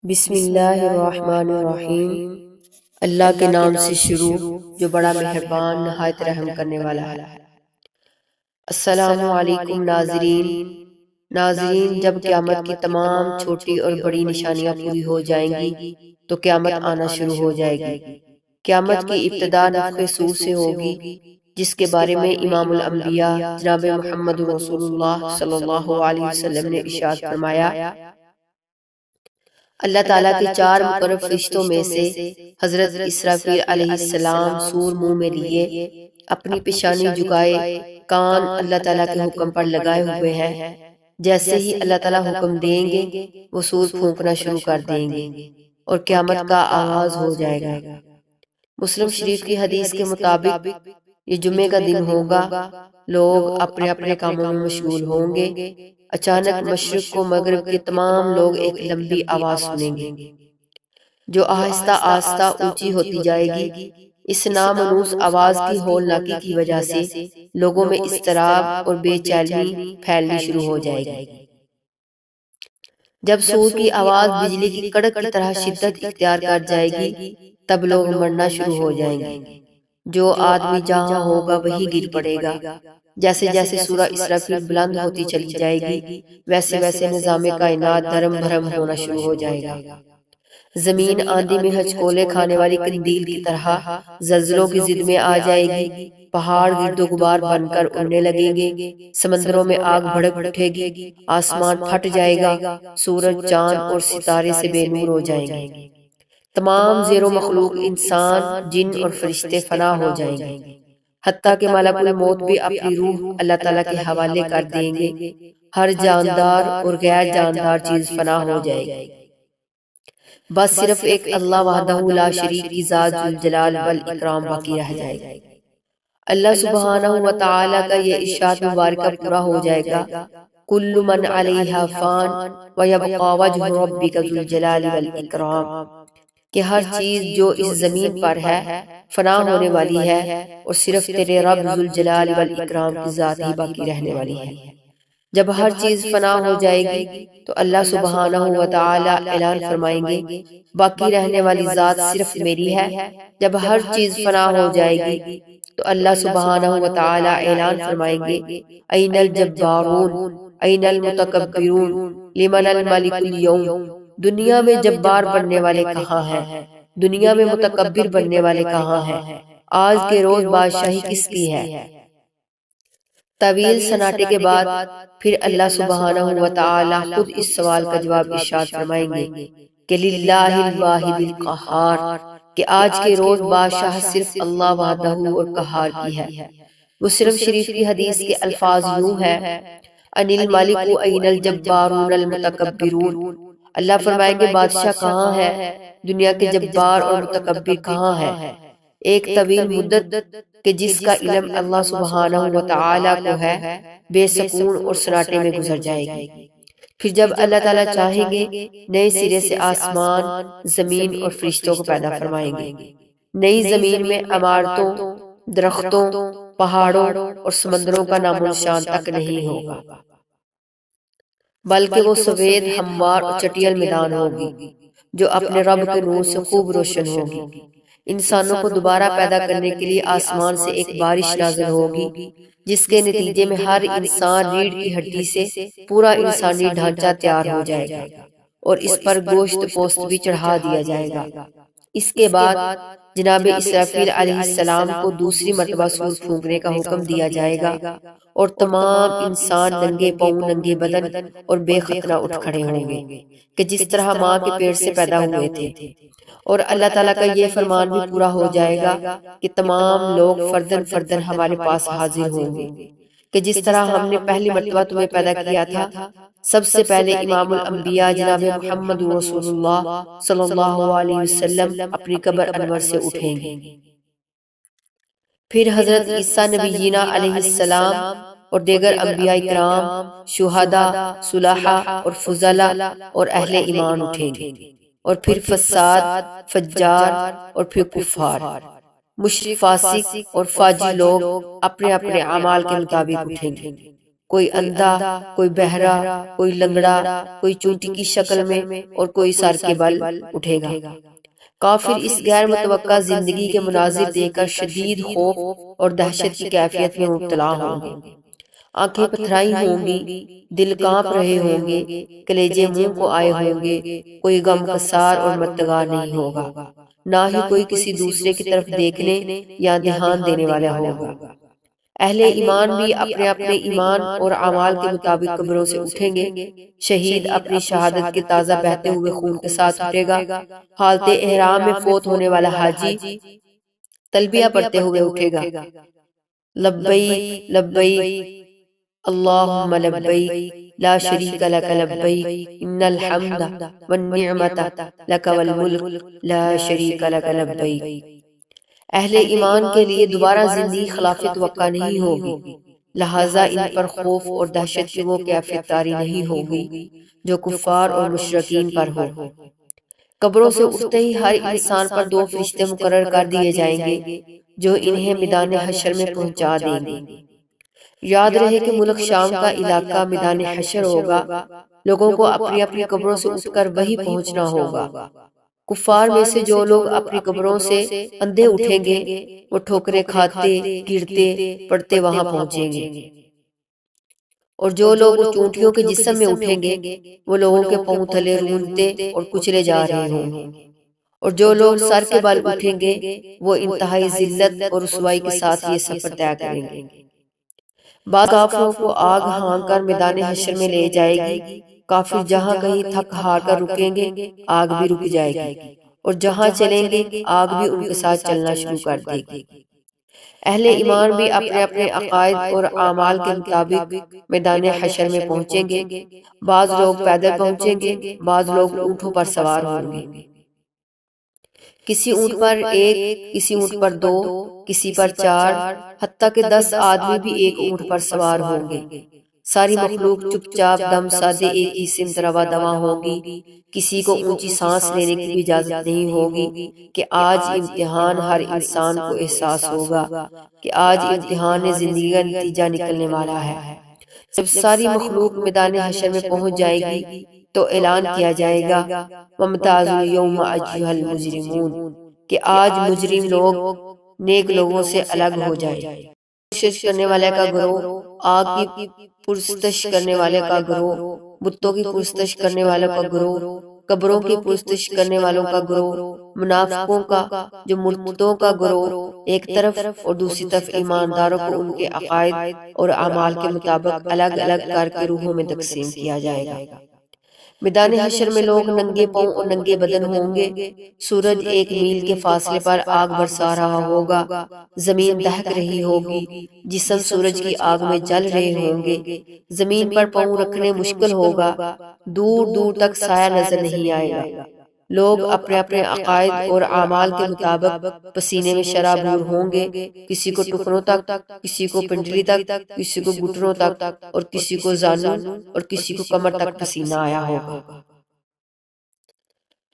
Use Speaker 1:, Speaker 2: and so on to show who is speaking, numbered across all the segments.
Speaker 1: بسم اللہ الرحمن الرحیم۔ اللہ کے نام سے شروع جو بڑا مہربان نہایت رحم کرنے والا ہے۔ السلام علیکم ناظرین، جب قیامت کی تمام چھوٹی اور بڑی نشانیاں پوری ہو جائیں گی تو قیامت آنا شروع ہو جائے گی۔ قیامت کی ابتدا نفخ صور سے ہوگی، جس کے بارے میں امام الانبیاء جناب محمد رسول اللہ صلی اللہ علیہ وسلم نے ارشاد فرمایا، اللہ تعالیٰ کے چار مقرب فرشتوں میں سے حضرت اسرافیل علیہ السلام سور منہ میں لیے اپنی پیشانی جھکائے کان اللہ تعالیٰ کے حکم پر لگائے ہوئے ہیں۔ جیسے ہی اللہ تعالیٰ حکم دیں گے وہ سور پھونکنا شروع کر دیں گے اور قیامت کا آغاز ہو جائے گا۔ مسلم شریف کی حدیث کے مطابق یہ جمعے کا دن ہوگا، لوگ اپنے اپنے کاموں میں مشغول ہوں گے۔ اچانک مشرق و مغرب کے تمام لوگ ایک لمبی آواز سنیں گے جو آہستہ آہستہ اونچی ہوتی جائے گی۔ اس نامانوس آواز کی ہولناکی کی وجہ سے لوگوں میں اضطراب اور بے چینی پھیلنی شروع ہو جائے گی۔ جب سور کی آواز بجلی کی کڑک کی طرح شدت اختیار کر جائے گی تب لوگ مرنا شروع ہو جائیں گے۔ جو آدمی جہاں ہوگا وہی گر پڑے گا۔ جیسے جیسے سورہ اسرافیل بلند ہوتی چلی جائے گی ویسے ویسے نظام کائنات دھرم بھرم ہونا شروع ہو جائے گا۔ زمین آندھی میں ہچکولے کھانے والی قندیل کی طرح زلزلوں کی ضد میں آ جائے گی۔ پہاڑ گرد و غبار بن کر اڑنے لگیں گے، سمندروں میں آگ بھڑک اٹھے گی، آسمان پھٹ جائے گا، سورج چاند اور ستارے سے بے نور ہو جائیں گے۔ تمام زیر و مخلوق انسان جن اور فرشتے فنا ہو جائیں گے، حتیٰ کہ ملک الموت بھی اپنی روح اللہ تعالیٰ کے حوالے کر دیں گے۔ ہر جاندار اور غیر جاندار چیز فنا ہو جائے گی، بس صرف ایک اللہ وحدہ لا شریک کی ذات ذوالجلال والاکرام باقی رہ جائے گی۔ اللہ سبحانہ و تعالیٰ کا یہ ارشاد مبارکہ پورا ہو جائے گا، کل من علیہا فان ویبقى وجہ ربک ذو الجلال والاکرام، کہ ہر چیز جو اس زمین پر ہے فنا ہونے والی ہے اور صرف تیرے رب ذوالجلال والاکرام کی ذات ہی باقی رہنے والی ہے۔ جب ہر چیز فنا ہو جائے گی تو اللہ سبحانہ و تعالی اعلان فرمائیں گے، باقی رہنے والی ذات صرف میری ہے۔ جب ہر چیز فنا ہو جائے گی تو اللہ سبحانہ و تعالی اعلان فرمائیں گے، این الجبارون این المتکبرون لمن الملک اليوم، دنیا میں جبار بننے والے کہاں ہیں، دنیا میں متکبر بننے والے کہاں ہیں، آج کے روز بادشاہی کس کی ہے۔ طویل سناٹے کے بعد پھر اللہ سبحانہ و تعالی خود اس سوال کا جواب ارشاد فرمائیں گے کہ للہ الواحد القہار، کہ آج کے روز بادشاہ صرف اللہ وحدہ اور قہار کی ہے۔ مسلم شریف کی حدیث کے الفاظ یوں ہے، ان الملک این الجبارون المتکبرون، اللہ فرمائیں گے بادشاہ کہاں ہے، دنیا کے جبار اور متکبر کہاں ہے۔ ایک طویل مدت کہ جس کا علم اللہ سبحانہ و تعالیٰ کو ہے بے سکون اور سناٹے میں گزر جائے گی۔ پھر جب اللہ تعالیٰ چاہیں گے نئے سرے سے آسمان، زمین اور فرشتوں کو پیدا فرمائیں گے۔ نئی زمین میں عمارتوں، درختوں، پہاڑوں اور سمندروں کا نام و نشان تک نہیں ہوگا، بلکہ وہ سفید ہموار اور چٹیل میدان ہوگی جو اپنے رب کے نور سے خوب روشن ہوگی۔ انسانوں کو دوبارہ پیدا کرنے کے لیے آسمان سے ایک بارش نازل ہوگی جس کے نتیجے میں ہر انسان ریڑھ کی ہڈی سے پورا انسانی ڈھانچہ تیار ہو جائے گا اور اس پر گوشت پوست بھی چڑھا دیا جائے گا۔ اس کے بعد جناب اسرافیل علیہ السلام کو دوسری مرتبہ سور پھونکنے کا حکم دیا جائے گا اور تمام انسان ننگے پاؤں، ننگے بدن اور بے ختنہ اٹھ کھڑے ہوں گے کہ جس طرح ماں کے پیٹ سے پیدا ہوئے تھے، اور اللہ تعالیٰ کا یہ فرمان بھی پورا ہو جائے گا کہ تمام لوگ فردن فردن ہمارے پاس حاضر ہوں گے کہ جس طرح ہم نے پہلی مرتبہ تمہیں پیدا کیا تھا۔ سب سے پہلے امام الانبیاء جناب محمد رسول اللہ صلی اللہ علیہ وسلم اپنی قبر انور سے اٹھیں گے۔ پھر حضرت عیسیٰ نبینا علیہ السلام اور دیگر انبیاء کرام، شہداء، صلحاء اور فضلاء اور اہل ایمان اٹھیں گے، اور پھر فساد، فجار اور پھر کفار، مشرک، فاسق اور فاجر لوگ اپنے اپنے اعمال کے مطابق اٹھیں گے۔ کوئی اندھا، کوئی بہرا، کوئی لنگڑا، کوئی چونٹی کی شکل میں اور کوئی سر کے بل اٹھے گا۔ کافر اس غیر متوقع زندگی کے مناظر دیکھ کر شدید خوف اور دہشت کی کیفیت میں مبتلا ہوں گے۔ آنکھیں پتھرائی ہوں گی، دل کانپ رہے ہوں گے، کلیجے منہ کو آئے ہوں گے، کوئی غم قصار اور مددگار نہیں ہوگا، نہ ہی کوئی کسی دوسرے کی طرف دیکھنے یا دھیان دینے والا ہوگا۔ اہل ایمان بھی اپنے اپنے ایمان اور اعمال کے مطابق قبروں سے اٹھیں گے۔ شہید اپنی شہادت کے تازہ بہتے ہوئے خون کے ساتھ اٹھے گا۔ حالت احرام میں فوت ہونے والا حاجی تلبیہ پڑھتے ہوئے اٹھے گا، لبیک لبیک اللہم لبیک لا شریک لک لبیک ان الحمد والنعمت لک والملک لا شریک لک لبیک۔ اہل ایمان کے لیے دوبارہ زندگی خلاف توقع نہیں ہوگی، لہٰذا ان پر خوف اور دہشت کی وہ کیفیت طاری نہیں ہوگی جو کفار اور مشرکین پر ہو۔ قبروں سے اٹھتے ہی ہر انسان پر دو فرشتے مقرر کر دیے جائیں گے جو انہیں میدان حشر میں پہنچا دیں گے۔ یاد رہے کہ ملک شام کا علاقہ میدان حشر ہوگا، لوگوں کو اپنی اپنی قبروں سے اٹھ کر وہی پہنچنا ہوگا۔ کفار میں سے جو لوگ اپنی قبروں سے اندھے اٹھیں گے وہ ٹھوکریں کھاتے، گرتے پڑتے وہاں پہنچیں گے، اور جو لوگ چونٹیوں کے جسم میں اٹھیں گے وہ لوگوں کے پاؤں تلے رونتے اور کچلے جا رہے ہوں گے، اور جو لوگ سر کے بل اٹھیں گے وہ انتہائی ذلت اور رسوائی کے ساتھ یہ سفر طے کریں گے۔ بعض کافروں کو آگ ہانک کر میدان حشر میں لے جائے گی۔ کافر جہاں کہیں تھک ہار کر رکیں گے آگ بھی رک جائے گی، اور جہاں چلیں گے آگ بھی ان کے ساتھ چلنا شروع کر دے گی۔ اہل ایمان بھی اپنے اپنے عقائد اور اعمال کے مطابق میدان حشر میں پہنچیں گے۔ بعض لوگ پیدل پہنچیں گے، بعض لوگ اونٹوں پر سوار ہوں گے، کسی اونٹ پر ایک، کسی اونٹ پر دو، کسی پر چار، حتیٰ کہ 10 آدمی بھی ایک اونٹ پر سوار ہوں گے۔ ساری مخلوق چپ چاپ دم سادے ایک ہی سمت روا دواں ہوگی۔ کسی کو اونچی سانس لینے کی بھی اجازت نہیں ہوگی کہ آج امتحان ہر انسان کو احساس ہوگا کہ آج امتحان زندگی کا نتیجہ نکلنے والا ہے۔ جب ساری مخلوق میدان حشر میں پہنچ جائے گی تو اعلان کیا جائے گا وَامْتَازُوا الْيَوْمَ أَيُّهَا الْمُجْرِمُونَ کہ آج مجرم لوگ نیک لوگوں سے الگ ہو جائے۔ پرستش کرنے والے کا گروہ، آگ کی پرستش کرنے والے کا گروہ، بتوں کی پرستش کرنے والوں کا گروہ، قبروں کی پرستش کرنے والوں کا گروہ، منافقوں کا جو مرتدوں کا گروہ ایک طرف، اور دوسری طرف ایمانداروں کو ان کے عقائد اور اعمال کے مطابق الگ الگ کر کے روحوں میں تقسیم کیا جائے گا۔ میدان حشر میں لوگ ننگے پاؤں اور ننگے بدن ہوں گے۔ سورج 1 میل کے فاصلے پر آگ برسا رہا ہوگا، زمین دہک رہی ہوگی، جسم سورج کی آگ میں جل رہے ہوں گے، زمین پر پاؤں رکھنے مشکل ہوگا، دور دور تک سایہ نظر نہیں آئے گا۔ لوگ اپنے اپنے عقائد اور اعمال کے مطابق پسینے میں شرابور ہوں گے، کسی کو ٹخنوں تک، کسی کو پنڈلی تک، کسی کو گھٹنوں تک، اور کسی کو زانوں اور کسی کو کمر تک پسینہ آیا ہوگا۔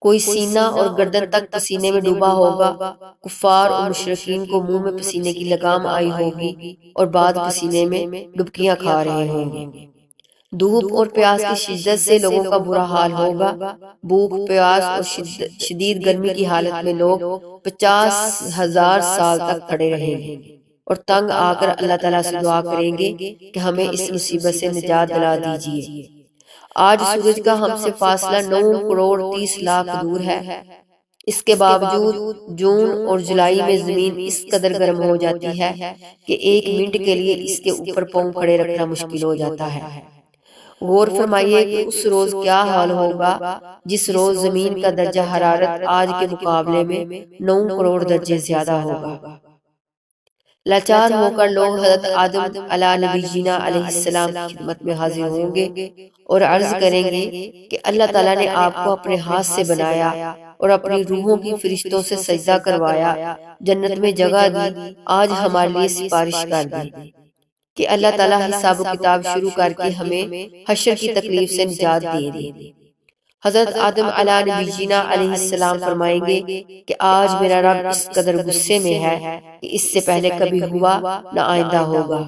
Speaker 1: کوئی سینہ اور گردن تک پسینے میں ڈوبا ہوگا۔ کفار اور مشرکین کو منہ میں پسینے کی لگام آئی ہوگی اور بعض پسینے میں ڈبکیاں کھا رہے ہوں گے۔ دھوپ اور پیاس کی شدت سے لوگوں کا برا حال ہوگا۔ بھوک، پیاس اور شدید گرمی کی حالت میں لوگ 50,000 سال تک کھڑے رہیں گے اور تنگ آ کر اللہ تعالیٰ سے دعا کریں گے کہ ہمیں اس مصیبت سے نجات دلا دیجیے۔ آج سورج کا ہم سے فاصلہ 9 کروڑ 30 لاکھ دور ہے۔ اس کے باوجود جون اور جولائی میں زمین اس قدر گرم ہو جاتی ہے کہ 1 منٹ کے لیے اس کے اوپر پاؤں کھڑے رکھنا مشکل ہو جاتا ہے۔ غور فرمائیے کہ اس روز کیا حال ہوگا جس روز زمین کا درجہ حرارت آج کے مقابلے میں 9 کروڑ درجے زیادہ ہوگا۔ لاچار ہو کر لوگ حضرت آدم علیہ نبینا علیہ السلام کی خدمت میں حاضر ہوں گے اور عرض کریں گے کہ اللہ تعالیٰ نے آپ کو اپنے ہاتھ سے بنایا اور اپنی روحوں کی فرشتوں سے سجدہ کروایا، جنت میں جگہ دی، آج ہمارے لیے سفارش کر دی کہ اللہ تعالیٰ حساب و کتاب شروع کر کے ہمیں حشر کی تکلیف سے نجات دے دے۔ حضرت آدم علیہ نبینا علیہ السلام فرمائیں گے کہ آج میرا رب اس قدر غصے میں ہے کہ اس سے پہلے کبھی ہوا نہ آئندہ ہوگا۔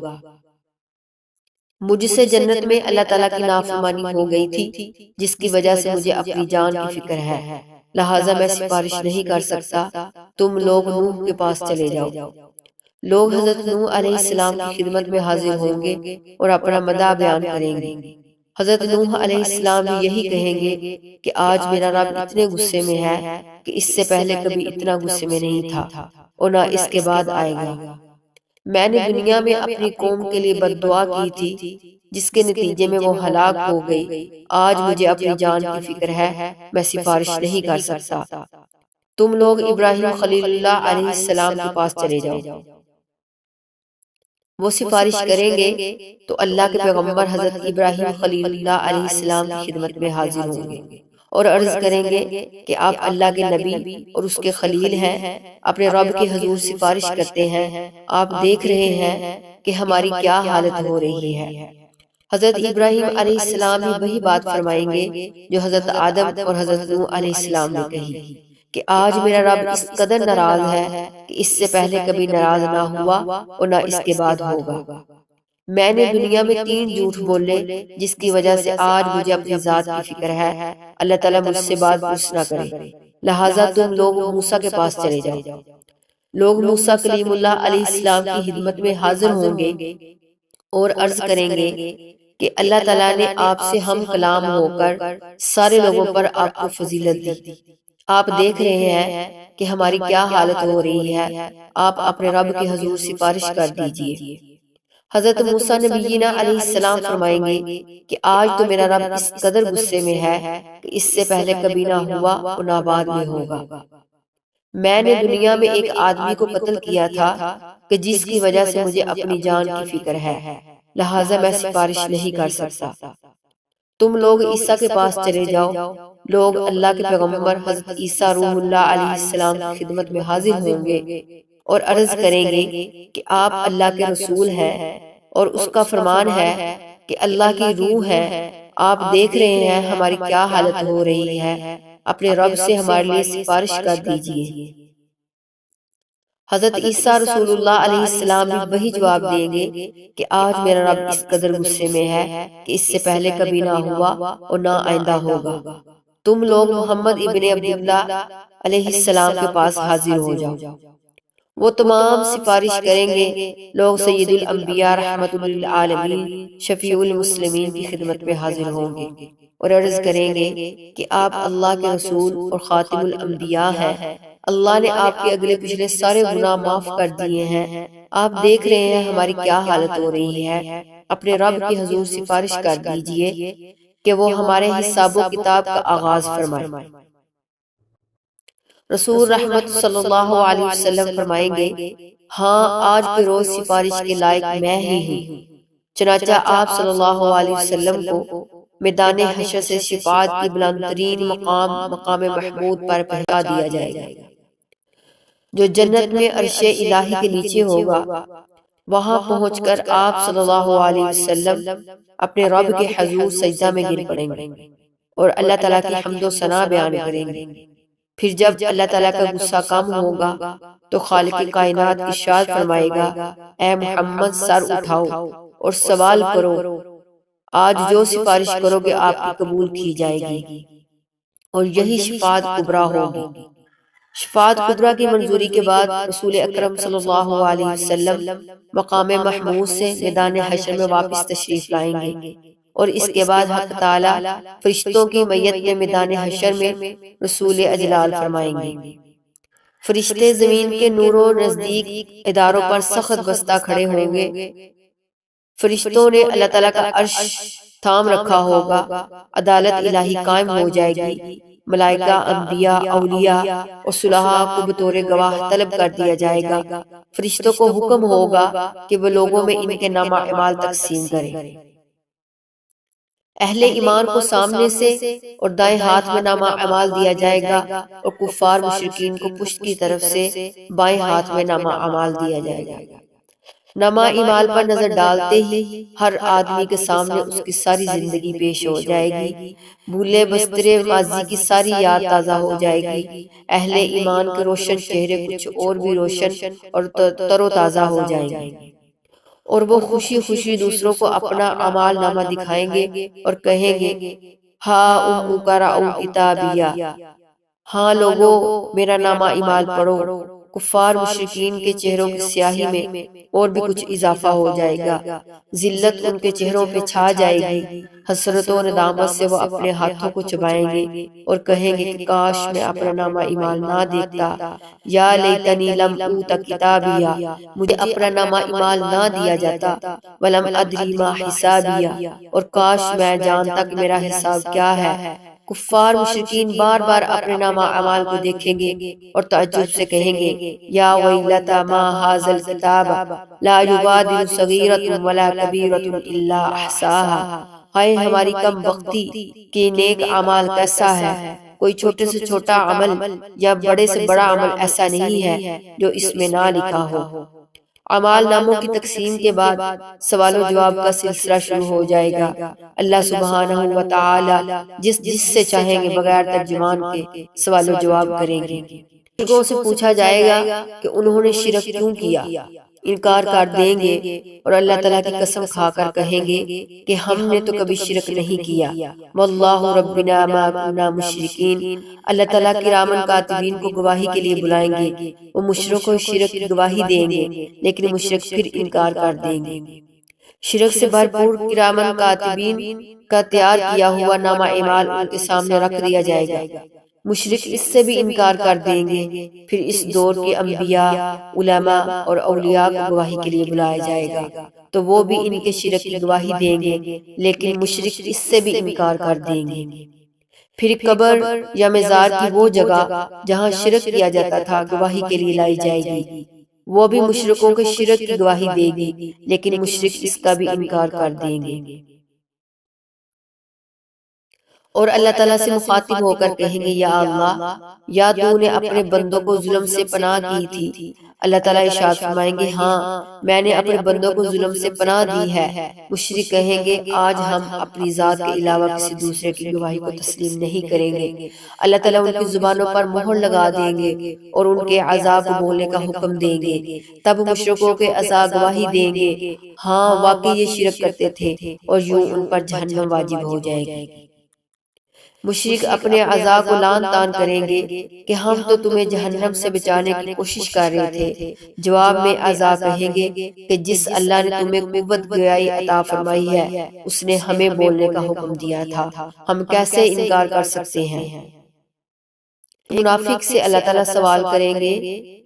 Speaker 1: مجھ سے جنت میں اللہ تعالیٰ کی نافرمانی ہو گئی تھی، جس کی وجہ سے مجھے اپنی جان کی فکر ہے، لہٰذا میں سفارش نہیں کر سکتا، تم لوگ نوح کے پاس چلے جاؤ۔ لوگ حضرت نوح علیہ السلام کی خدمت میں حاضر ہوں گے اور اپنا مداح بیان کریں گے۔ حضرت نوح علیہ السلام بھی یہی کہیں گے کہ آج میرا رب اتنے غصے میں ہے کہ اس سے پہلے کبھی اتنا غصے میں نہیں تھا اور نہ اس کے بعد آئے گا۔ میں نے دنیا میں اپنی قوم کے لیے بد دعا کی تھی، جس کے نتیجے میں وہ ہلاک ہو گئی۔ آج مجھے اپنی جان کی فکر ہے، میں سفارش نہیں کر سکتا۔ تم لوگ ابراہیم خلیل اللہ علیہ السلام کے پاس چلے جاؤ۔ وہ سفارش کریں گے تو اللہ کے پیغمبر حضرت ابراہیم خلیل اللہ علیہ السلام کی خدمت میں حاضر ہوں گے اور عرض کریں گے کہ آپ اللہ کے نبی اور اس کے خلیل ہیں، اپنے رب کے حضور سفارش کرتے ہیں، آپ دیکھ رہے ہیں کہ ہماری کیا حالت ہو رہی ہے۔ حضرت ابراہیم علیہ السلام بھی وہی بات فرمائیں گے جو حضرت آدم اور حضرت نوح علیہ السلام نے کہی کہ آج میرا رب اس قدر ناراض ہے کہ اس سے پہلے کبھی ناراض نہ ہوا اور نہ اس کے بعد ہوگا۔ میں نے دنیا میں 3 جھوٹ بولے جس کی وجہ سے آج مجھے اپنی ذات کی فکر ہے، اللہ تعالیٰ مجھ سے بات پوچھ نہ کرے، لہٰذا تم لوگ موسیٰ کے پاس چلے جاؤ۔ لوگ موسیٰ کلیم اللہ علیہ السلام کی خدمت میں حاضر ہوں گے اور عرض کریں گے کہ اللہ تعالیٰ نے آپ سے ہم کلام ہو کر سارے لوگوں پر آپ کو فضیلت دی۔ آپ دیکھ رہے ہیں کہ ہماری کیا حالت ہو رہی ہے، آپ اپنے رب کے حضور سفارش کر دیجئے۔ حضرت موسیٰ نبینا علیہ السلام فرمائیں گے کہ آج تو میرا رب اس قدر غصے میں ہے کہ اس سے پہلے کبھی نہ ہوا اور نہ بعد میں ہوگا۔ میں نے دنیا میں ایک آدمی کو قتل کیا تھا کہ جس کی وجہ سے مجھے اپنی جان کی فکر ہے، لہٰذا میں سفارش نہیں کر سکتا۔ تم لوگ عیسیٰ کے پاس چلے جاؤ۔ لوگ اللہ کے پیغمبر حضرت عیسیٰ روح اللہ علیہ السلام کی خدمت میں حاضر ہوں گے اور عرض کریں گے کہ آپ اللہ کے رسول ہیں اور اس کا فرمان ہے کہ اللہ کی روح ہے، آپ دیکھ رہے ہیں ہماری کیا حالت ہو رہی ہے، اپنے رب سے ہمارے لیے سفارش کر دیجئے۔ حضرت عیسیٰ رسول اللہ علیہ السلام بھی وہی جواب دیں گے کہ آج میرا رب اس قدر غصے میں ہے کہ اس سے پہلے کبھی نہ ہوا اور نہ آئندہ ہوگا۔ تم لوگ محمد ابن عبداللہ علیہ السلام کے پاس حاضر ہو جاؤ۔ وہ تمام سفارش کریں گے۔ لوگ سید الانبیاء رحمت للعالمین شفیع المسلمین کی خدمت میں حاضر ہوں گے اور عرض کریں گے کہ آپ اللہ کے رسول اور خاتم الانبیاء ہیں، اللہ نے آپ کے اگلے پچھلے سارے گناہ معاف کر دیے ہیں، آپ دیکھ رہے ہیں ہماری کیا حالت ہو رہی ہے، اپنے رب کی حضور سفارش کر دیجئے کہ وہ ہمارے حساب و کتاب کا آغاز فرمائے۔ رسول رحمت صلی اللہ علیہ وسلم فرمائیں گے، ہاں آج کے روز سفارش کے لائق میں ہی ہوں۔ چنانچہ آپ صلی اللہ علیہ وسلم کو میدان حشر سے شفاعت کی بلند ترین مقام محمود پر پہنچا دیا جائے گا، جو جنت میں عرش الہی کے نیچے ہوگا۔ وہاں پہنچ کر آپ صلی اللہ علیہ وسلم اپنے رب کے حضور سجدہ میں گر پڑیں گے اور اللہ تعالیٰ کی حمد و ثنا بیان کریں گے۔ پھر جب اللہ تعالیٰ کا غصہ کم ہوگا تو خالق کائنات ارشاد فرمائے گا، اے محمد سر اٹھاؤ اور سوال کرو، آج جو سفارش کرو گے آپ کی قبول کی جائے گی، اور یہی شفاعت کبریٰ ہوگی۔ شفاعت کبریٰ کی منظوری کے بعد رسول اکرم صلی اللہ علیہ وسلم مقام محمود سے میدان حشر میں واپس تشریف لائیں گے، اور اس کے بعد حق تعالیٰ فرشتوں کی میت میں میدان حشر میں رسول اجلال فرمائیں گے۔ فرشتے زمین کے نور و نزدیک اداروں پر سخت بستہ کھڑے ہوں گے۔ فرشتوں نے اللہ تعالیٰ کا عرش تھام رکھا ہوگا، عدالت الہی قائم ہو جائے گی، ملائکہ، انبیاء، اولیاء اور صلحاء کو بطور گواہ طلب کر دیا جائے گا۔ فرشتوں کو حکم ہوگا کہ وہ لوگوں میں ان کے نامہ اعمال تقسیم کریں۔ اہل ایمان کو سامنے سے اور دائیں ہاتھ میں نامہ اعمال دیا جائے گا، اور کفار مشرکین کو پشت کی طرف سے بائیں ہاتھ میں نامہ اعمال دیا جائے گا۔ نامہ اعمال پر نظر ڈالتے ہی ہر آدمی کے سامنے اس کی ساری زندگی پیش ہو جائے گی، بھولے بسترے ماضی کی ساری یاد تازہ ہو جائے گی۔ اہل ایمان کے روشن چہرے کچھ اور بھی روشن اور تر و تازہ ہو جائیں گے۔ اور وہ خوشی خوشی دوسروں کو اپنا اعمال نامہ دکھائیں گے اور کہیں گے ہاں اقرؤ کتابیہ، ہاں لوگو میرا نامہ اعمال پڑھو۔ کفار مشرکین کے چہروں کی سیاہی میں اور بھی کچھ اضافہ ہو جائے گا، ذلت ان کے چہروں پہ چھا جائے گی، حسرت و ندامت سے وہ اپنے ہاتھوں کو چبائیں گے اور کہیں گے کہ کاش میں اپنا نامہ اعمال نہ دیکھتا، یا لیتنی لم اوت کتابیہ، مجھے اپنا نامہ اعمال نہ دیا جاتا، ولم ادری ما حسابیہ، اور کاش میں جانتا کہ میرا حساب کیا ہے۔ کفار مشرکین بار بار اپنے نامہ اعمال کو دیکھیں گے اور تعجب سے کہیں گے یا ویلتا ما ھذا الکتاب لا یغادر صغیرۃ ولا کبیرۃ الا احصاھا، ہائے ہماری کم بختی کہ نیک اعمال کیسا ہے، کوئی چھوٹے سے چھوٹا عمل یا بڑے سے بڑا عمل ایسا نہیں ہے جو اس میں نہ لکھا ہو۔ اعمال ناموں کی تقسیم کے بعد سوال و جواب کا سلسلہ شروع ہو جائے گا۔ اللہ سبحانہ و تعالی جس سے چاہیں گے بغیر ترجمان کے سوال و جواب کریں گے۔ مشرکوں سے پوچھا جائے گا کہ انہوں نے شرک کیوں کیا، انکار کر دیں گے اور اللہ تعالیٰ کی قسم کھا کر کہیں گے کہ ہم نے تو کبھی شرک نہیں کیا، واللہ ربنا ما کنا مشرکین، اللہ تعالیٰ کرامن کاتبین کو گواہی کے لیے بلائیں گے، وہ مشرکوں کو شرک کی گواہی دیں گے لیکن مشرک پھر انکار کر دیں گے۔ شرک سے بھرپور کرامن کاتبین کا تیار کیا ہوا نامہ اعمال ان کے سامنے رکھ دیا جائے گا، مشرک اس سے بھی انکار کر دیں گے، پھر اس دور کے انبیاء، علماء اور اولیاء کو گواہی کے لیے بلایا جائے گا تو وہ بھی ان کے شرک کی گواہی دیں گے لیکن مشرک اس سے بھی انکار کر دیں گے۔ پھر قبر یا مزار کی وہ جگہ جہاں شرک کیا جاتا تھا گواہی کے لیے لائی جائے گی، وہ بھی مشرکوں کے شرک کی گواہی دے گی لیکن مشرک اس کا بھی انکار کر دیں گے۔ اور اللہ تعالیٰ سے مخاطب ہو کر کہیں گے یا اللہ، یا تو نے اپنے بندوں کو ظلم سے پناہ دی تھی، اللہ تعالیٰ ارشاد فرمائیں گے ہاں میں نے اپنے بندوں کو ظلم سے پناہ دی ہے۔ مشرک کہیں گے آج ہم اپنی ذات کے علاوہ کسی دوسرے کی گواہی کو تسلیم نہیں کریں گے۔ اللہ تعالیٰ ان کی زبانوں پر مہر لگا دیں گے اور ان کے اعضاء کو بولنے کا حکم دیں گے، تب مشرکوں کے اعضاء گواہی دیں گے ہاں واقعی یہ شرک کرتے تھے، اور یوں ان پر جہنم واجب ہو جائے گی۔ مشرک اپنے اعضاء کو لعن طعن کریں گے کہ ہم تو تمہیں جہنم سے بچانے کی کوشش کر رہے تھے۔ جواب میں اعضاء کہیں گے کہ جس اللہ نے تمہیں قوت گویائی عطا فرمائی ہے اس نے ہمیں بولنے کا حکم دیا تھا، ہم کیسے انکار کر سکتے ہیں۔ منافق سے اللہ تعالیٰ سوال کریں گے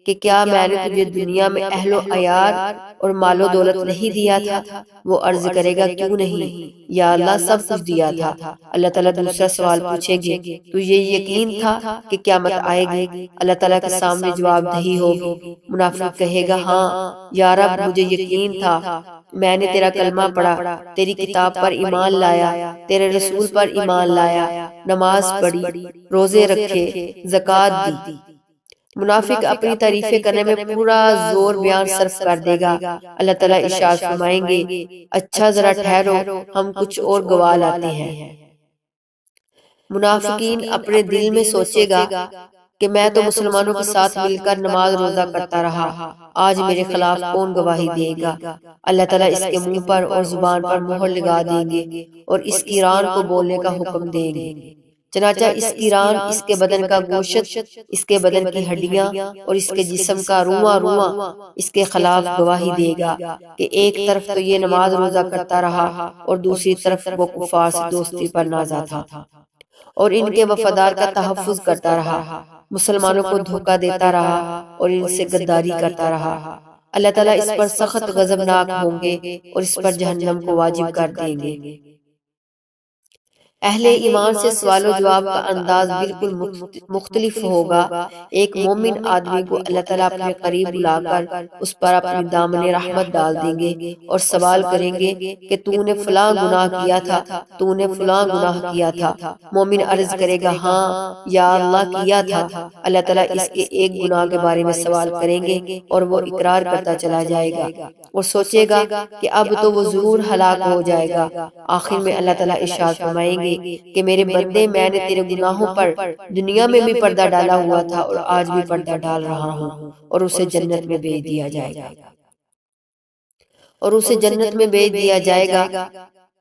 Speaker 1: کہ کیا میں نے تجھے دنیا میں اہل و عیال اور مال و دولت نہیں دیا تھا؟ وہ عرض کرے گا کیوں نہیں یا اللہ سب کچھ دیا تھا۔ اللہ تعالیٰ دوسرا سوال پوچھیں گے تجھے یقین تھا کہ قیامت آئے گی؟ اللہ تعالیٰ کے سامنے جواب دہی ہوگی۔ منافق کہے گا ہاں یا رب مجھے یقین تھا، میں نے تیرا کلمہ پڑھا، تیری کتاب پر ایمان لایا، تیرے رسول پر ایمان لایا، نماز پڑھی، روزے رکھے، زکوٰۃ دی۔ منافق اپنی تعریفیں کرنے میں پورا زور بیان صرف کر دے گا۔ اللہ تعالیٰ ارشاد فرمائیں گے اچھا ذرا ٹھہرو ہم کچھ اور گواہ لاتے ہیں۔ منافقین اپنے دل میں سوچے گا کہ میں تو مسلمانوں کے ساتھ مل کر نماز روزہ کرتا رہا، آج میرے خلاف کون گواہی دے گا؟ اللہ تعالیٰ اس کے منہ پر اور زبان پر مہر لگا دیں گے اور اس کی ران کو بولنے کا حکم دیں گے۔ چنانچہ اس کی ران، اس کے بدن کا گوشت، اس کے بدن کی ہڈیاں اور اس کے جسم کا رواں رواں اس کے خلاف گواہی دے گا کہ ایک طرف تو یہ نماز روزہ کرتا رہا اور دوسری طرف وہ کفار سے دوستی پر نازا تھا اور ان کے وفادار کا تحفظ کرتا رہا، مسلمانوں کو دھوکہ دیتا رہا اور ان سے غداری کرتا رہا۔ اللہ تعالیٰ اس پر سخت غضبناک ہوں گے اور اس پر جہنم کو واجب کر دیں گے۔ اہل ایمان سے سوال و جواب کا انداز بالکل مختلف ہوگا۔ ایک مومن آدمی کو اللہ تعالیٰ اپنے قریب بلا کر اس پر اپنی دامن رحمت ڈال دیں گے اور سوال کریں گے کہ تو نے فلاں گناہ کیا تھا، تو نے فلاں گناہ کیا تھا۔ مومن عرض کرے گا ہاں یا اللہ کیا تھا۔ اللہ تعالیٰ اس کے ایک گناہ کے بارے میں سوال کریں گے اور وہ اقرار کرتا چلا جائے گا اور سوچے گا کہ اب تو وہ ضرور ہلاک ہو جائے گا۔ آخر میں اللہ تعالیٰ ارشاد فرمائیں گے کہ میرے بندے میں نے تیرے گناہوں پر دنیا میں بھی پردہ ڈالا ہوا تھا اور آج بھی پردہ ڈال رہا ہوں، اور اسے جنت میں بھیج دیا جائے گا۔ اور اسے جنت میں بھیج دیا جائے گا۔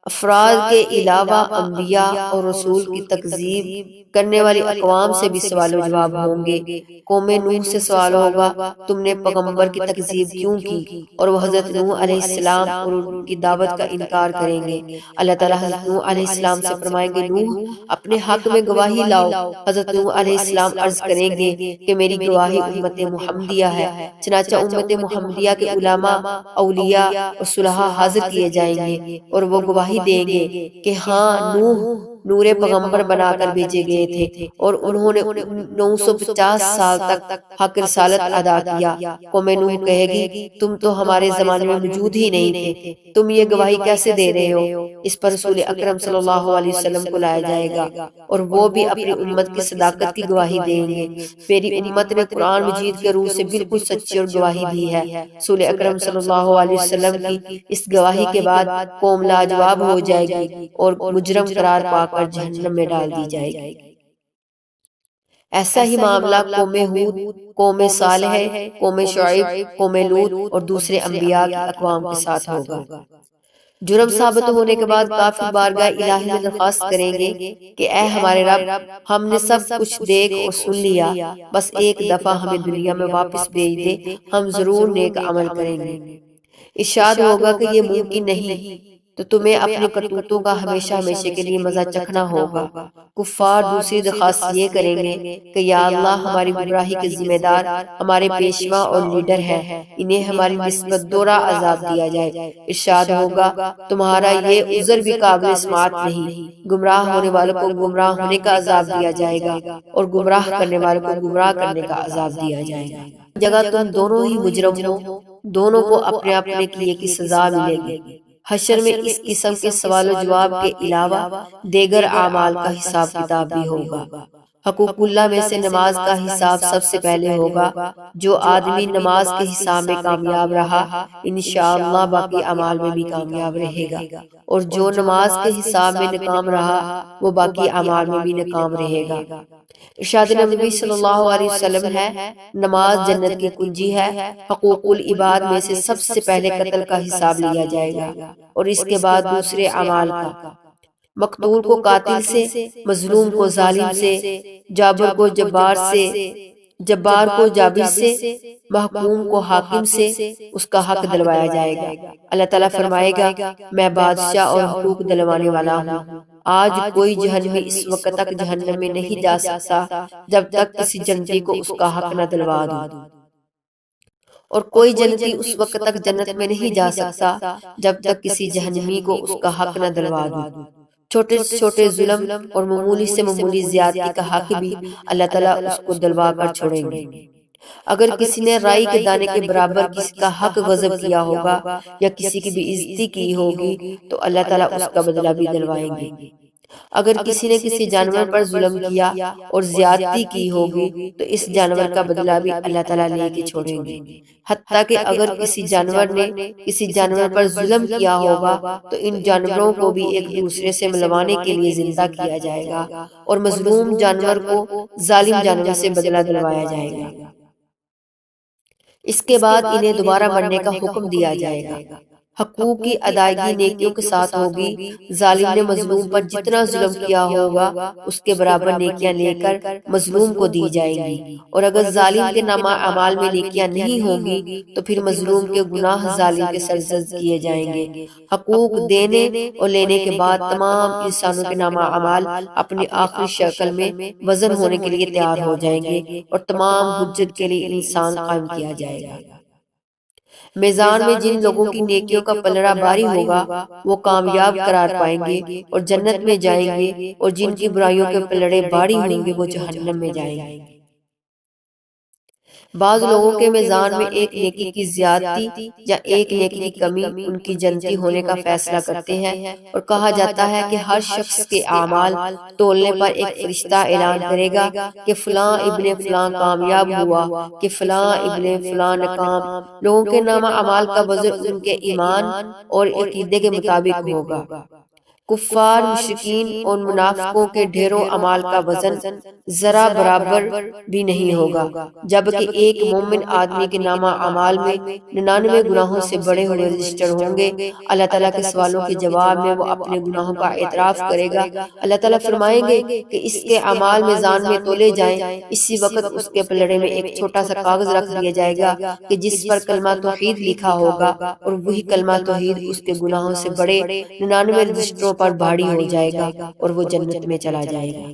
Speaker 1: افراد کے علاوہ انبیاء اور رسول کی تکذیب کرنے والی اقوام سے بھی سوال و جواب ہوں گے۔ قوم نوح سے سوال ہوگا، تم نے پیغمبر کی تکذیب کیوں کی؟ اور وہ حضرت نوح علیہ السلام اور ان کی دعوت کا انکار کریں گے۔ اللہ تعالیٰ حضرت نوح علیہ السلام سے فرمائیں گے، نوح اپنے حق میں گواہی لاؤ۔ حضرت نوح علیہ السلام عرض کریں گے کہ میری گواہی امت محمدیہ ہے۔ چنانچہ امت محمدیہ کے علماء، اولیاء اور صلحاء حاضر کیے جائیں گے اور وہ گواہی دیں گے کہ ہاں، نوح نور پیغمبر بنا کر بھیجے گئے تھے اور انہوں نے 950 سال تک حق رسالت ادا کیا۔ قوم نوح کہے گی، تم تو ہمارے زمانے میں موجود ہی نہیں تھے، تم یہ گواہی کیسے دے رہے ہو؟ اس پر رسول اکرم صلی اللہ علیہ وسلم کو لایا جائے گا اور وہ بھی اپنی امت کی صداقت کی گواہی دیں گے۔ میری امت نے قرآن مجید کے روح سے بالکل سچی اور گواہی دی ہے۔ رسول اکرم صلی اللہ علیہ وسلم کی اس گواہی کے بعد قوم لاجواب ہو جائے گی اور مجرم قرار پا کر جہنم میں ڈال دی جائے گی۔ ایسا ہی معاملہ قوم ہود، قوم صالح، قوم شعیب، قوم لوط اور دوسرے انبیاء کی اقوام کے ساتھ ہوگا۔ جرم ثابت ہونے کے بعد کافر بارگاہ الہی میں درخواست کریں گے کہ اے ہمارے رب، ہم نے سب کچھ دیکھ اور سن لیا، بس ایک دفعہ ہمیں دنیا میں واپس بھیج دے، ہم ضرور نیک عمل کریں گے۔ ارشاد ہوگا کہ یہ ممکن نہیں، تو تمہیں اپنی کرتوتوں کا ہمیشہ ہمیشہ کے لیے مزہ چکھنا ہوگا۔ کفار دوسری درخواست یہ کریں گے کہ یا اللہ، ہماری گمراہی کے ذمہ دار ہمارے پیشوا اور لیڈر ہیں، انہیں ہماری نسبت دوہرا عذاب دیا جائے۔ ارشاد ہوگا، تمہارا یہ عذر بھی قابل سماعت نہیں، گمراہ ہونے والوں کو گمراہ ہونے کا عذاب دیا جائے گا اور گمراہ کرنے والوں کو گمراہ کرنے کا عذاب دیا جائے گا۔ جگہ تم دونوں ہی مجرم ہو، دونوں کو اپنے اپنے کیے کی سزا ملے گی۔ حشر میں اس قسم کے سوال و جواب کے علاوہ دیگر اعمال کا حساب کتاب بھی ہوگا۔ حقوق اللہ میں سے نماز کا حساب سب سے پہلے ہوگا۔ جو آدمی نماز کے حساب میں کامیاب رہا، انشاءاللہ باقی اعمال میں بھی کامیاب رہے گا، اور جو نماز کے حساب میں ناکام رہا، وہ باقی اعمال میں بھی ناکام رہے گا۔ ارشاد نبی صلی اللہ علیہ وسلم ہے، نماز جنت کی کنجی ہے۔ حقوق العباد میں سے سب سے پہلے قتل کا حساب لیا جائے گا اور اس کے بعد دوسرے اعمال کا۔ مقتول کو قاتل سے، مظلوم کو ظالم سے، جابر کو جبار سے، جبار کو جابر سے، محکوم کو حاکم سے اس کا حق دلوایا جائے گا۔ اللہ تعالیٰ فرمائے گا، میں بادشاہ اور حقوق دلوانے والا ہوں۔ آج کوئی جہنمی اس وقت تک جہنم میں نہیں جا سکتا جب تک کسی جنتی کو اس کا حق نہ دلوا دوں، اور کوئی جنتی اس وقت تک جنت میں نہیں جا سکتا جب تک کسی جہنمی کو اس کا حق نہ دلوا دوں۔ چھوٹے سے چھوٹے ظلم اور معمولی سے معمولی زیادتی کا حق بھی اللہ تعالیٰ اس کو دلوا کر چھوڑیں گے۔ اگر کسی نے رائی کے دانے کے برابر کسی کا حق غصب کیا ہوگا یا کسی کی بے عزتی کی ہوگی تو اللہ تعالیٰ اس کا بدلہ بھی دلوائیں گے۔ اگر کسی نے کسی جانور پر ظلم کیا اور زیادتی کی ہوگی تو اس جانور کا بدلہ بھی اللہ تعالیٰ لے کے چھوڑیں گے۔ حتیٰ کہ اگر کسی جانور نے کسی جانور پر ظلم کیا ہوگا تو ان جانوروں کو بھی ایک دوسرے سے ملوانے کے لیے زندہ کیا جائے گا اور مظلوم جانور کو ظالم جانور سے بدلہ دلوایا جائے گا۔ اس کے بعد انہیں دوبارہ مرنے کا حکم دیا جائے گا۔ حقوق کی ادائیگی نیکیوں کے ساتھ ہوگی۔ ظالم نے مظلوم پر جتنا ظلم کیا ہوگا اس کے برابر نیکیاں لے کر مظلوم کو دی جائیں گی، اور اگر ظالم کے نامہ اعمال میں نیکیاں نہیں ہوں گی تو پھر مظلوم کے گناہ ظالم کے سرزد کیے جائیں گے۔ حقوق دینے اور لینے کے بعد تمام انسانوں کے نامہ اعمال اپنی آخری شکل میں وزن ہونے کے لیے تیار ہو جائیں گے اور تمام حجت کے لیے انسان قائم کیا جائے گا۔ میزان میں جن لوگوں کی نیکیوں کا پلڑا بھاری ہوگا وہ کامیاب قرار پائیں گے اور جنت میں جائیں گے، اور جن کی برائیوں کے پلڑے بھاری ہوں گے وہ جہنم میں جائیں گے۔ بعض لوگوں کے میزان میں ایک نیکی کی زیادتی یا ایک نیکی کی کمی ان کی جنتی ہونے کا فیصلہ کرتے ہیں، اور کہا جاتا ہے کہ ہر شخص کے اعمال تولنے پر ایک فرشتہ اعلان کرے گا کہ فلاں ابن فلاں کامیاب ہوا، کہ فلاں ابن فلاں ناکام۔ لوگوں کے نامہ اعمال کا وزن ان کے ایمان اور عقیدے کے مطابق ہوگا۔ کفار، مشرکین اور منافقوں کے ڈھیروں اعمال کا وزن ذرا برابر بھی نہیں ہوگا، جبکہ ایک مومن آدمی کے نامہ اعمال میں 99 گناہوں سے بڑے ہوئے رجسٹر ہوں گے۔ اللہ تعالیٰ کے سوالوں کے جواب میں وہ اپنے گناہوں کا اعتراف کرے گا۔ اللہ تعالیٰ فرمائیں گے کہ اس کے اعمال میزان میں تولے جائیں۔ اسی وقت اس کے پلڑے میں ایک چھوٹا سا کاغذ رکھ دیا جائے گا کہ جس پر کلمہ توحید لکھا ہوگا، اور وہی کلمہ توحید اس کے گناہوں سے بڑے 99 رجسٹروں پر بھاری ہو جائے گا اور وہ جنت میں چلا جائے گا۔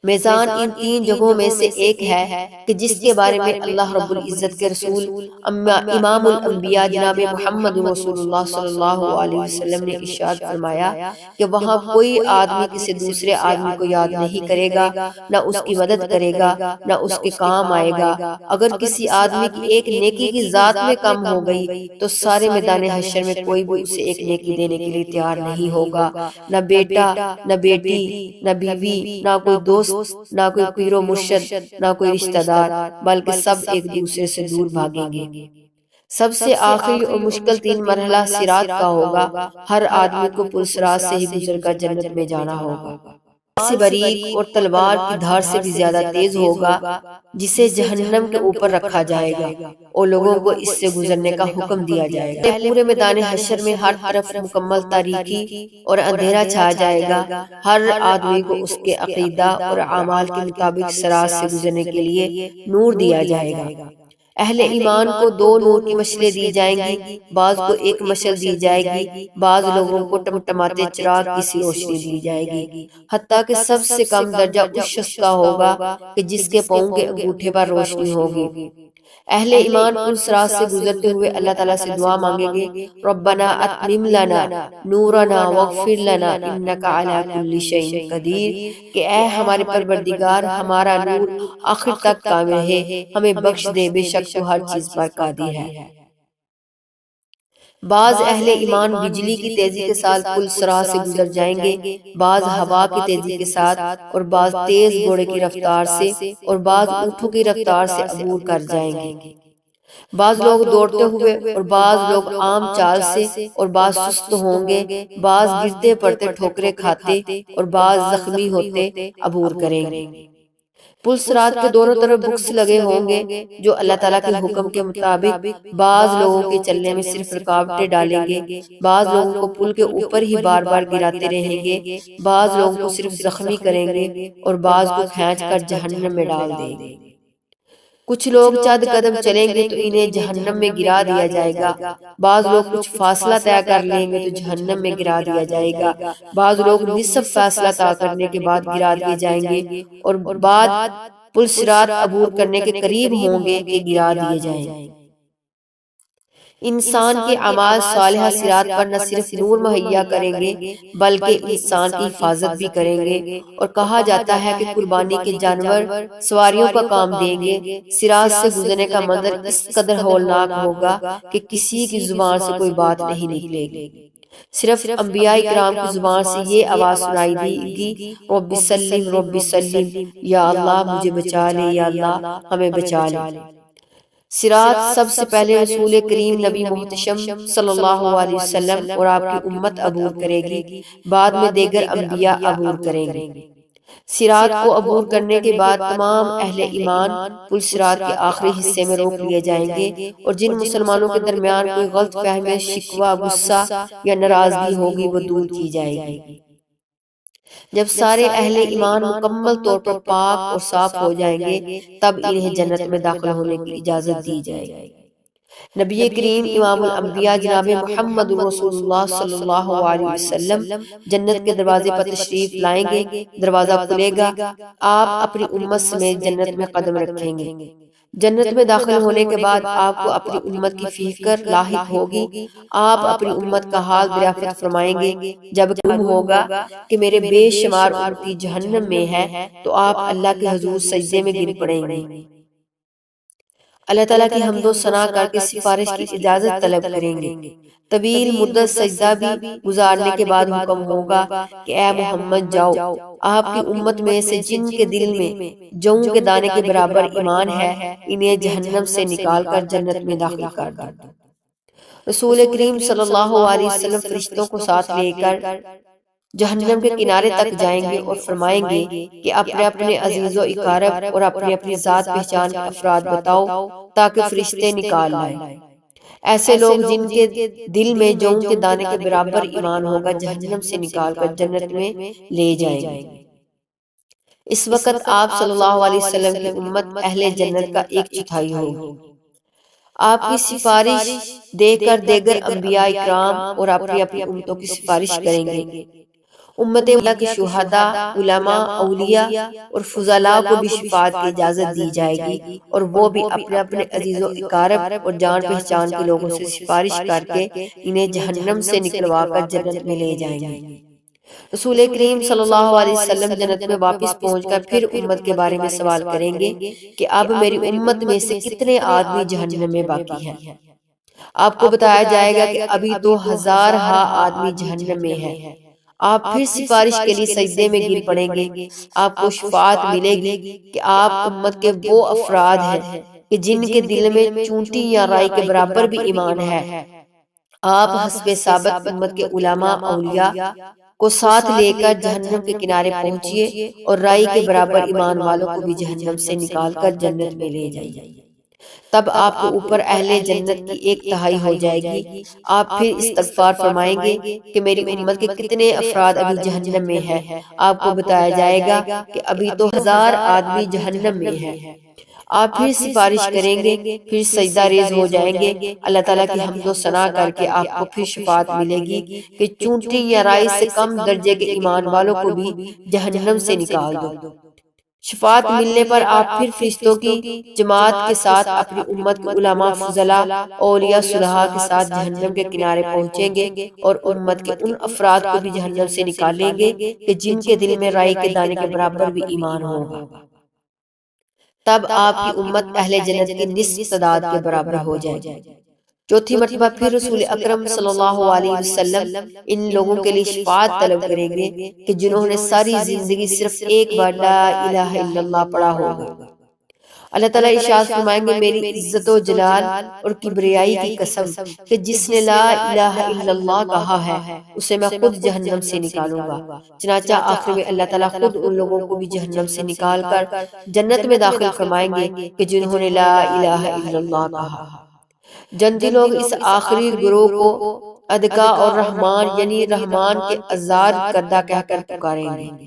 Speaker 1: میزان ان تین جگہوں میں سے ایک ہے کہ جس کے بارے میں اللہ رب العزت کے رسول امام الانبیاء جناب محمد رسول اللہ صلی اللہ علیہ وسلم نے ارشاد فرمایا کہ وہاں کوئی آدمی کسی دوسرے آدمی کو یاد نہیں کرے گا، نہ اس کی مدد کرے گا، نہ اس کے کام آئے گا۔ اگر کسی آدمی کی ایک نیکی کی ذات میں کم ہو گئی تو سارے میدان حشر میں کوئی بھی اسے ایک نیکی دینے کے لیے تیار نہیں ہوگا، نہ بیٹا، نہ بیٹی، نہ بیوی، نہ کوئی دوست، نہ کوئی پیر و مرشد، نہ کوئی رشتہ دار، بلکہ سب ایک دوسرے سے دور بھاگیں گے۔ سب سے آخری اور مشکل 3 مرحلہ صراط کا ہوگا۔ ہر آدمی کو پل صراط سے ہی گزر کر جنت میں جانا ہوگا۔ سے باریک اور تلوار کی دھار سے بھی زیادہ تیز ہوگا، جسے جہنم کے اوپر رکھا جائے گا اور لوگوں کو اس سے گزرنے کا حکم دیا جائے گا۔ پورے میدان حشر میں ہر طرف مکمل تاریکی اور اندھیرا چھا جائے گا۔ ہر آدمی کو اس کے عقیدہ اور اعمال کے مطابق صراط سے گزرنے کے لیے نور دیا جائے گا۔ اہل ایمان کو 2 نور کی مشلیں دی جائیں گی، بعض کو 1 مشل دی جائے گی، بعض لوگوں کو ٹمٹماتے چراغ کی سی روشنی دی جائے گی، حتیٰ کہ سب سے کم درجہ اس شخص کا ہوگا کہ جس کے پاؤں کے انگوٹھے پر روشنی ہوگی۔ اہل ایمان پل صراط سے گزرتے ہوئے اللہ تعالیٰ سے دعا مانگیں گے، ربنا اتمم لنا نورنا واغفر لنا انک علی کل شیء قدیر، کہ اے ہمارے پروردگار ہمارا نور آخر تک کامل ہے، ہمیں بخش دے، بے شک تو ہر چیز پر قادر ہے۔ بعض اہل ایمان بجلی کی تیزی کے ساتھ پل صراط سے گزر جائیں گے، بعض ہوا کی تیزی کے ساتھ، اور بعض تیز گھوڑے کی رفتار سے، اور بعض اونٹوں کی رفتار سے عبور کر جائیں گے۔ بعض لوگ دوڑتے ہوئے اور بعض لوگ عام چال سے، اور بعض سست ہوں گے، بعض گرتے پڑتے ٹھوکریں کھاتے اور بعض زخمی ہوتے عبور کریں گے۔ پل صراط کے دونوں طرف بکس لگے ہوں گے جو اللہ تعالیٰ کے حکم کے مطابق بعض لوگوں کے چلنے میں صرف رکاوٹیں ڈالیں گے، بعض لوگوں کو پل کے اوپر ہی بار بار گراتے رہیں گے، بعض لوگوں کو صرف زخمی کریں گے اور بعض کو کھینچ کر جہنم میں ڈال دیں گے۔ کچھ لوگ چند قدم چلیں گے تو انہیں جہنم میں گرا دیا جائے گا، بعض لوگ کچھ فاصلہ طے کر لیں گے تو جہنم میں گرا دیا جائے گا، بعض لوگ نصف فاصلہ طے کرنے کے بعد گرا دیے جائیں گے، اور بعد پل صراط عبور کرنے کے قریب ہوں گے کہ گرا دیے جائیں گے۔ انسان کے اعمال صالحہ صراط پر نہ صرف نور مہیا کریں گے بلکہ انسان کی حفاظت بھی کریں گے، اور کہا جاتا ہے کہ قربانی کے جانور سواریوں کا کام دیں گے۔ صراط سے گزرنے کا منظر اس قدر ہولناک ہوگا کہ کسی کی زبان سے کوئی بات نہیں نکلے گی، صرف انبیاء کرام کی زبان سے یہ آواز سنائی دے گی، رب سلم رب سلم، یا اللہ مجھے بچا لے، یا اللہ ہمیں بچا لے۔ صراط سب سے پہلے رسول کریم نبی محتشم صلی اللہ علیہ وسلم اور آپ کی امت عبور کرے گی، بعد میں دیگر انبیاء عبور کریں گے۔ صراط کو عبور کرنے کے بعد تمام اہل ایمان پل صراط کے آخری حصے میں روک لیے جائیں گے، اور جن مسلمانوں کے درمیان کوئی غلط فہمی، شکوہ، غصہ یا ناراضگی ہوگی وہ دور کی جائے گی۔ جب سارے اہل ایمان مکمل طور پر پاک اور صاف ہو جائیں گے تب انہیں جنت میں داخل ہونے کی اجازت دی جائے گی۔ نبی کریم امام الانبیاء جناب محمد رسول اللہ صلی اللہ علیہ وسلم جنت کے دروازے پر تشریف لائیں گے، دروازہ کھلے گا، آپ اپنی امت سمیت جنت میں قدم رکھیں گے۔ جنت میں داخل ہونے کے بعد آپ کو اپنی امت کی فکر لاحق ہوگی، آپ اپنی امت کا حال دریافت فرمائیں گے۔ جب معلوم ہوگا کہ میرے بے شمار امتی جہنم میں ہے تو آپ اللہ کے حضور سجدے میں گر پڑیں گے، اللہ تعالیٰ کی حمد و ثنا کر کے سفارش کی اجازت طلب کریں گے۔ طویل مدت سجدہ بھی گزارنے کے بعد حکم ہوگا کہ اے محمد جاؤ، آپ کی امت میں سے جن کے دل میں جوں کے دانے کے برابر ایمان ہے انہیں جہنم سے نکال کر جنت میں داخل کر دو۔ رسول کریم صلی اللہ علیہ وسلم فرشتوں کو ساتھ لے کر جہنم کے کنارے تک جائیں گے اور فرمائیں گے کہ اپنے اپنے عزیز و اقارب اور اپنی اپنی ذات پہچان کے افراد بتاؤ تاکہ فرشتے نکال لائیں۔ ایسے لوگ جن کے دل میں جوں کے دانے کے برابر ایمان ہوگا جہنم سے نکال کر جنت میں لے جائیں گے۔ اس وقت آپ صلی اللہ علیہ وسلم کی امت اہل جنت کا 1/4 ہوگی۔ آپ کی سفارش دیکھ کر دیگر انبیاء اکرام اور اپنی اپنی امتوں کی سفارش کریں گے۔ امت اللہ کے شہداء، علماء، اولیاء اور فضلاء کو بھی شفاعت کی اجازت دی جائے گی اور وہ بھی اپنے اپنے عزیز و اقارب اور جان پہچان کے لوگوں سے سفارش کر کے انہیں جہنم سے نکلوا کر جنت میں لے جائیں گے۔ رسول کریم صلی اللہ علیہ وسلم جنت میں واپس پہنچ کر پھر امت کے بارے میں سوال کریں گے کہ اب میری امت میں سے کتنے آدمی جہنم میں باقی ہیں۔ آپ کو بتایا جائے گا کہ ابھی تو 1000 آدمی جہنم میں ہیں۔ آپ پھر سفارش کے لیے سجدے میں گر پڑیں گے۔ آپ کو شفاعت ملے گی کہ آپ امت کے وہ افراد ہیں کہ جن کے دل میں چونٹی یا رائی کے برابر بھی ایمان ہے۔ آپ حسب ثابت امت کے علماء، اولیاء کو ساتھ لے کر جہنم کے کنارے پہنچیے اور رائی کے برابر ایمان والوں کو بھی جہنم سے نکال کر جنت میں لے جائیے۔ تب آپ کے اوپر اہل جنت کی 1/3 ہو جائے گی۔ آپ پھر استغفار فرمائیں گے کہ میری امت کے کتنے افراد ابھی جہنم میں ہیں۔ آپ کو بتایا جائے گا کہ ابھی تو 1000 آدمی جہنم میں ہیں۔ آپ پھر سفارش کریں گے، پھر سجدہ ریز ہو جائیں گے۔ اللہ تعالیٰ کی حمد و ثنا کر کے آپ کو پھر شفاعت ملے گی کہ چونٹی یا رائی سے کم درجے کے ایمان والوں کو بھی جہنم سے نکال دو۔ شفاعت ملنے پر آپ پھر فرشتوں کی جماعت کے ساتھ اپنی امت کے علماء، فضلاء، اولیاء، صلحاء کے ساتھ جہنم کے کنارے پہنچیں گے اور امت کے ان افراد کو بھی جہنم سے نکالیں گے کہ جن کے دل میں رائی کے دانے کے برابر بھی ایمان ہوگا۔ تب آپ کی امت اہل جنت کی نصف تعداد کے برابر ہو جائے گی۔ چوتھی مرتبہ پھر رسول اکرم صلی اللہ علیہ وسلم ان لوگوں کے لیے شفاعت طلب کریں گے کہ جنہوں نے ساری زندگی صرف ایک بار لا الہ الا اللہ پڑھا ہوگا۔ اللہ تعالیٰ ارشاد فرمائیں گے میری عزت و جلال اور کبریائی کی قسم کہ جس نے لا الہ الا اللہ کہا ہے اسے میں خود جہنم سے نکالوں گا۔ چنانچہ آخر میں اللہ تعالیٰ خود ان لوگوں کو بھی جہنم سے نکال کر جنت میں داخل فرمائیں گے کہ جنہوں نے لا الہ الا اللہ کہا۔ جنتی لوگ اس آخری گروہ کو ادکا اور رحمان یعنی رحمان کے آزاد کردہ کہہ کر پکاریں گے۔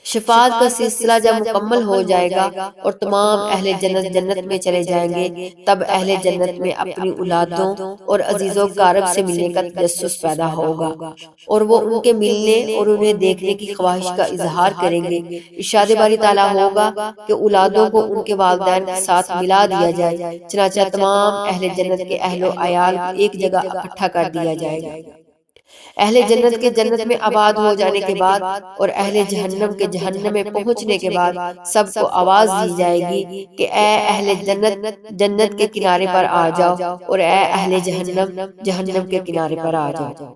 Speaker 1: شفاعت کا سلسلہ جب مکمل ہو جائے گا اور تمام اہل جنت جنت میں چلے جائیں گے، تب اہل جنت میں اپنی اولادوں اور عزیز و اقارب سے ملنے کا تجسس پیدا ہوگا اور وہ ان کے ملنے اور انہیں دیکھنے کی خواہش کا اظہار کریں گے۔ ارشاد باری تعالیٰ ہوگا کہ اولادوں کو ان کے والدین کے ساتھ ملا دیا جائے، چنانچہ تمام اہل جنت کے اہل و عیال کو ایک جگہ اکٹھا کر دیا جائے گا۔ اہل جنت کے جنت میں آباد ہو جانے کے بعد اور اہل جہنم کے جہنم میں پہنچنے کے بعد سب کو آواز دی جائے گی کہ اے اہل جنت جنت کے کنارے پر آ جاؤ اور اے اہل جہنم جہنم کے کنارے پر آ جاؤ۔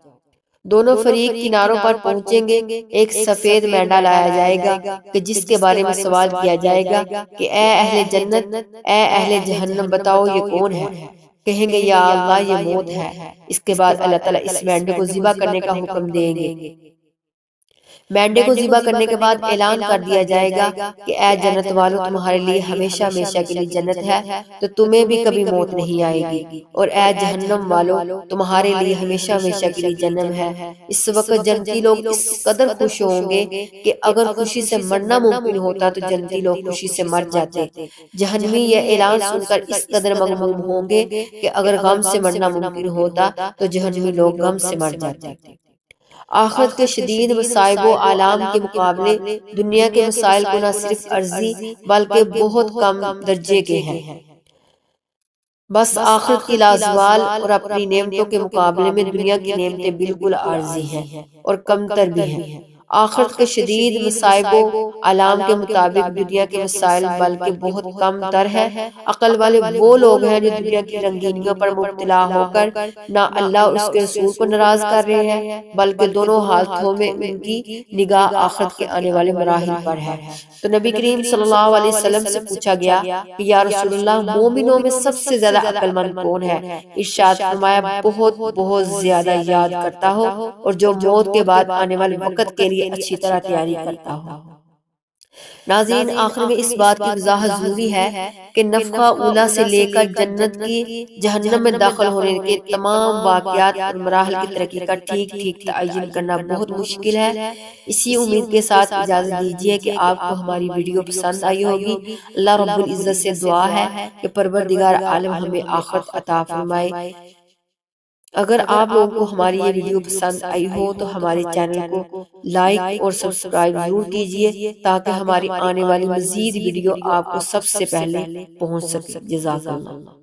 Speaker 1: دونوں فریق کناروں پر پہنچیں گے۔ ایک سفید مینڈا لایا جائے گا کہ جس کے بارے میں سوال کیا جائے گا کہ اے اہل جنت اے اہل جہنم بتاؤ یہ کون ہے؟ کہیں گے یا اللہ یہ موت ہے۔ اس کے بعد اللہ تعالیٰ اس مینڈے کو ذبح کرنے کا حکم دیں گے۔ مینڈے کو ذبح کرنے کے بعد اعلان کر دیا جائے گا کہ اے جنت والو تمہارے لیے ہمیشہ ہمیشہ کے لیے جنت ہے تو تمہیں بھی کبھی موت نہیں آئے گی، اور اے جہنم والو تمہارے لیے ہمیشہ ہمیشہ کے لیے جہنم ہے۔ اس وقت جنتی لوگ اس قدر خوش ہوں گے کہ اگر خوشی سے مرنا ممکن ہوتا تو جنتی لوگ خوشی سے مر جاتے۔ جہنمی یہ اعلان سن کر اس قدر مغموم ہوں گے کہ اگر غم سے مرنا ممکن ہوتا تو جہنمی لوگ غم سے مر جاتے۔ آخرت کے شدید مصائب و آلام کے مقابلے دنیا کے مسائل کو نہ صرف عرضی بلکہ بہت کم درجے کے ہیں۔ بس آخرت کی لازوال اور اپنی نعمتوں کے مقابلے میں دنیا کی نعمتیں بالکل عارضی ہیں اور کم تر بھی ہیں۔ آخرت کے شدید مصائب و علام کے مطابق دنیا کے مسائل بلکہ بہت کم تر ہے۔ عقل والے وہ لوگ ہیں جو دنیا کی رنگینیوں پر مبتلا ہو کر نہ اللہ اور اس کے رسول کو ناراض کر رہے ہیں بلکہ دونوں حالتوں میں ان کی نگاہ آخرت کے آنے والے مراحل پر ہے۔ تو نبی کریم صلی اللہ علیہ وسلم سے پوچھا گیا کہ یا رسول اللہ مومنوں میں سب سے زیادہ عقل مند کون ہے؟ ارشاد فرمایا بہت بہت زیادہ یاد کرتا ہو اور جو موت کے بعد آنے والے وقت کے لیے اچھی طرح تیاری کرتا ہو۔ ناظرین آخر میں اس بات کی وضاحت ضروری ہے کہ نفخہ اولا سے لے کر جنت کی جہنم میں داخل ہونے کے تمام واقعات اور مراحل کی ترقی کا ٹھیک ٹھیک تعین کرنا بہت مشکل ہے۔ اسی امید کے ساتھ اجازت دیجیے کہ آپ کو ہماری ویڈیو پسند آئی ہوگی۔ اللہ رب العزت سے دعا ہے کہ پروردگار عالم ہمیں آخرت عطا فرمائے۔ اگر آپ لوگوں کو ہماری یہ ویڈیو پسند آئی ہو تو ہمارے چینل کو لائک اور سبسکرائب ضرور کیجیے تاکہ ہماری آنے والی مزید ویڈیو آپ کو سب سے پہلے پہنچ سکے۔ جزاک اللہ۔